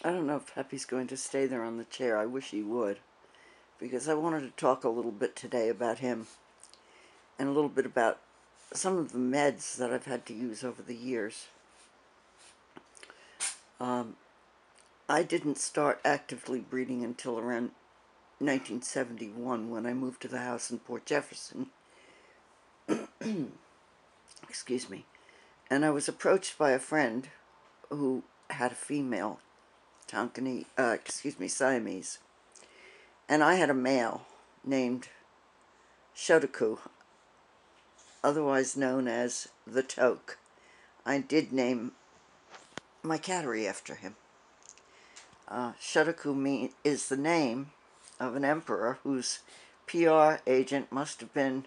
I don't know if Peppy's going to stay there on the chair. I wish he would, because I wanted to talk a little bit today about him and a little bit about some of the meds that I've had to use over the years. I didn't start actively breeding until around 1971 when I moved to the house in Port Jefferson. Excuse me. And I was approached by a friend who had a female Siamese. And I had a male named Shotoku, otherwise known as the Toke. I did name my cattery after him. Shotoku is the name of an emperor whose PR agent must have been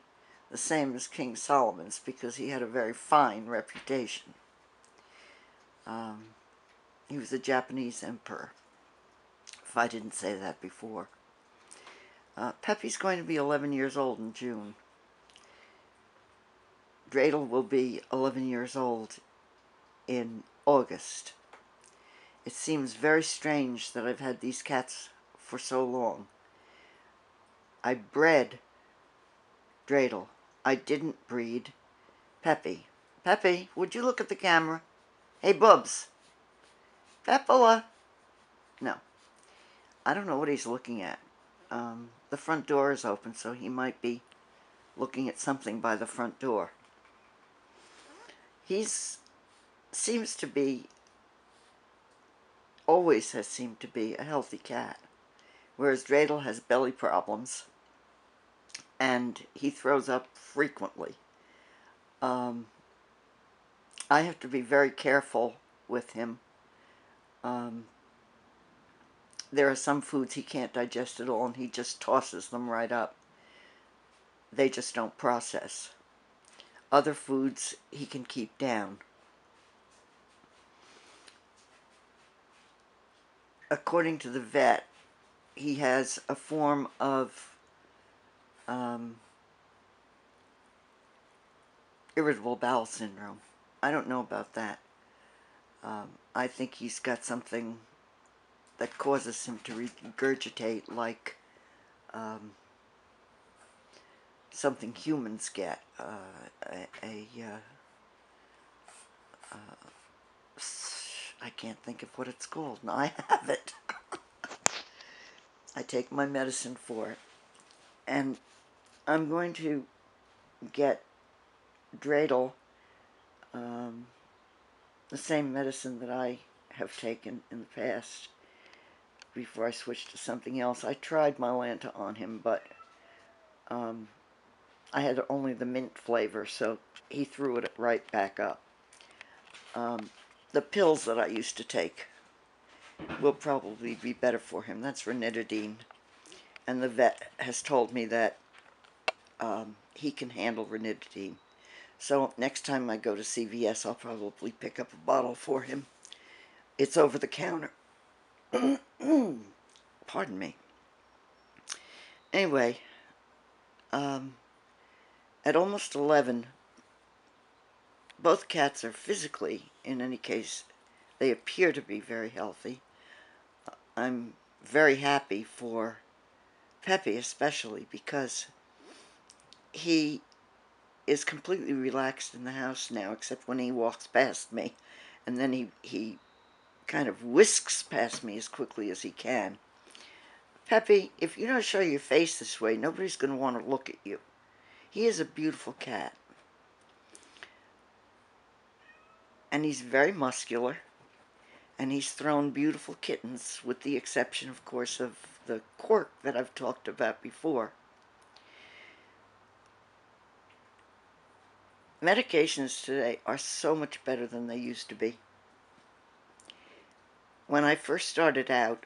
the same as King Solomon's because he had a very fine reputation. He was a Japanese emperor, if I didn't say that before. Peppy's going to be 11 years old in June. Dreidel will be 11 years old in August. It seems very strange that I've had these cats for so long. I bred Dreidel. I didn't breed Peppy. Peppy, would you look at the camera? Hey, Bubs. Peppola. No. I don't know what he's looking at. The front door is open, so he might be looking at something by the front door. Seems to be, always has seemed to be, a healthy cat, whereas Dreidel has belly problems, and he throws up frequently. I have to be very careful with him. There are some foods he can't digest at all, and he just tosses them right up. They just don't process. Other foods he can keep down. According to the vet, he has a form of irritable bowel syndrome. I don't know about that. I think he's got something that causes him to regurgitate like something humans get. I can't think of what it's called. No, I have it. I take my medicine for it. And I'm going to get Dreidel the same medicine that I have taken in the past before I switched to something else. I tried Mylanta on him, but I had only the mint flavor, so he threw it right back up. The pills that I used to take will probably be better for him. That's ranitidine. And the vet has told me that he can handle ranitidine. So next time I go to CVS, I'll probably pick up a bottle for him. It's over the counter. Pardon me. Anyway, at almost 11, both cats are physically, in any case, they appear to be very healthy. I'm very happy for Peppy especially because he is completely relaxed in the house now, except when he walks past me, and then he kind of whisks past me as quickly as he can. Peppy, if you don't show your face this way, nobody's going to want to look at you. He is a beautiful cat. And he's very muscular, and he's thrown beautiful kittens, with the exception, of course, of the quirk that I've talked about before. Medications today are so much better than they used to be. When I first started out,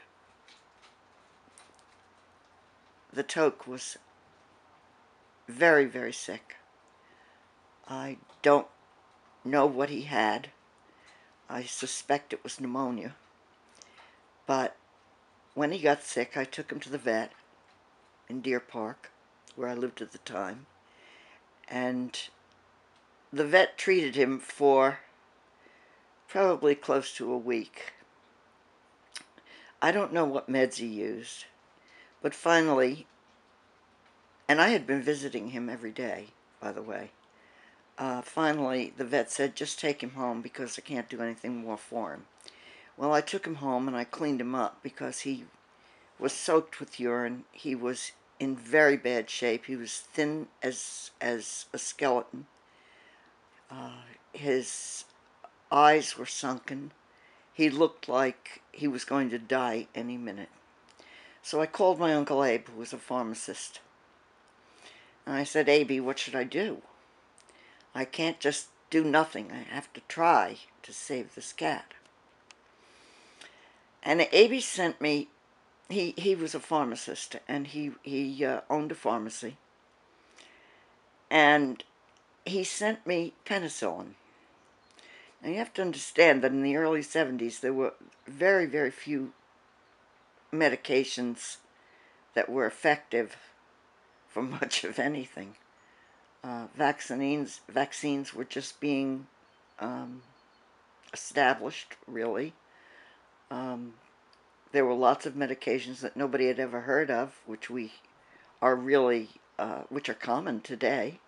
the Toke was very, very sick. I don't know what he had. I suspect it was pneumonia. But when he got sick, I took him to the vet in Deer Park, where I lived at the time. And the vet treated him for probably close to a week. I don't know what meds he used, but finally, and I had been visiting him every day, by the way. Finally, the vet said, just take him home because I can't do anything more for him. Well, I took him home and I cleaned him up because he was soaked with urine. He was in very bad shape. He was thin as a skeleton. His eyes were sunken. He looked like he was going to die any minute. So I called my Uncle Abe, who was a pharmacist. And I said, Abe, what should I do? I can't just do nothing. I have to try to save this cat. And Abe sent me, he was a pharmacist, and he owned a pharmacy. And he sent me penicillin. Now you have to understand that in the early 70s there were very, very few medications that were effective for much of anything. Vaccines were just being established, really. There were lots of medications that nobody had ever heard of, which are common today.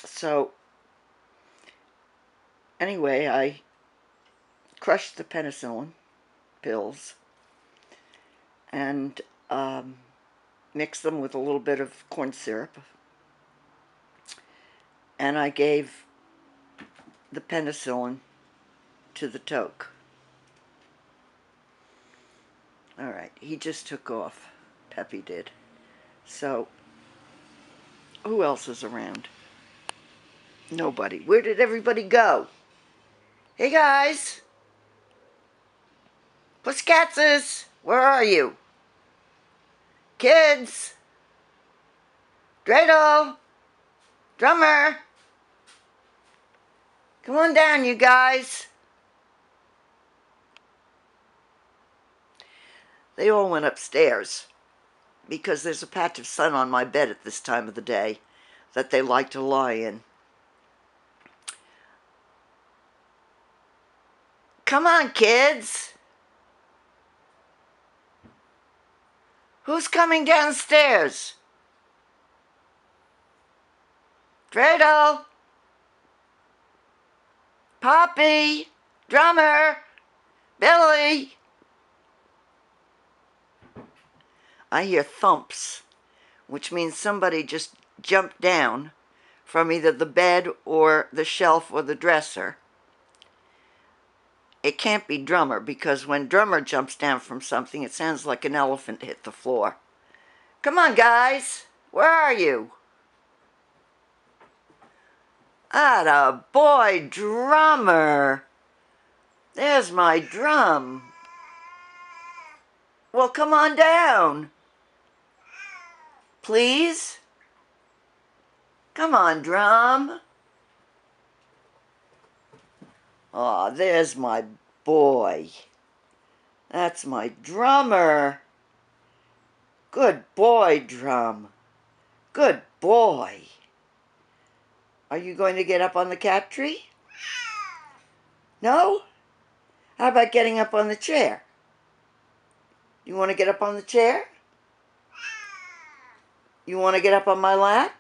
So anyway, I crushed the penicillin pills and mixed them with a little bit of corn syrup, and I gave the penicillin to the toque. Alright, he just took off. Peppy did. So, who else is around? Nobody. Where did everybody go? Hey guys! Pussycatses! Where are you? Kids! Dreidel! Drummer! Come on down, you guys! They all went upstairs because there's a patch of sun on my bed at this time of the day that they like to lie in. Come on, kids! Who's coming downstairs? Dreidel! Poppy! Drummer! Billy! I hear thumps, which means somebody just jumped down from either the bed or the shelf or the dresser. It can't be Drummer, because when Drummer jumps down from something, it sounds like an elephant hit the floor. Come on, guys! Where are you? Atta boy, Drummer! There's my drum. Well, come on down. Please? Come on, Drum. Aw, there's my boy. That's my Drummer. Good boy, Drum. Good boy. Are you going to get up on the cat tree? No? How about getting up on the chair? You want to get up on the chair? You want to get up on my lap?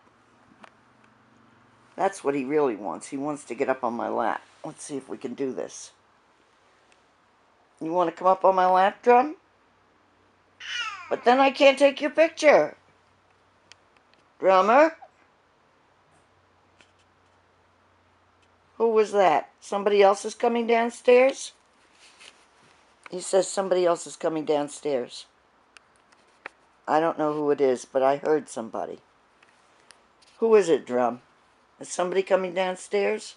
That's what he really wants. He wants to get up on my lap. Let's see if we can do this. You want to come up on my lap, Drum? But then I can't take your picture. Drummer? Who was that? Somebody else is coming downstairs? He says somebody else is coming downstairs. I don't know who it is, but I heard somebody. Who is it, Drum? Is somebody coming downstairs?